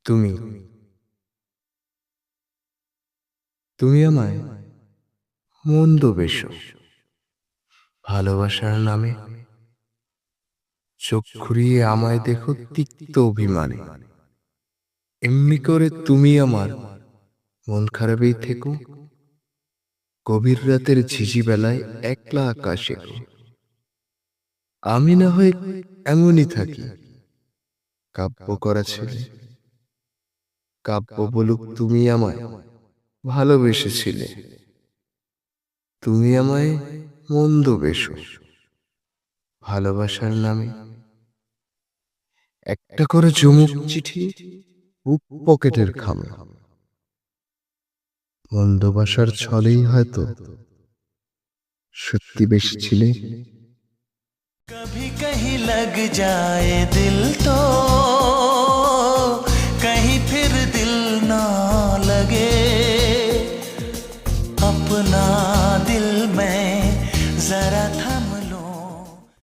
তুমি তুমি আমায় মন্দ বেশো ভালোবাসার নামে। চোখ ঘুরিয়ে আমায় দেখো তিক্ত অভিমানে। এমনি করে তুমি আমার মন খারাপেই থেকো। গভীর রাতের ঝিঝি বেলায় একলা আকাশে গো। আমি না হয় এমনই থাকি, কাব্য করা ছেলে। কাব্য বলুক তুমি আমায় ভালোবেসেছিলে। তুমি আমায় মন্দ বেশো ভালোবাসার নামে। একটা করে চুমুক চিঠি বুক পকেটের খামে। মন্দবাসার ছলেই হয়তো সত্যি বেশি ছিলে। कभी कहीं लग जाए दिल तो कहीं फिर दिल ना लगे अपना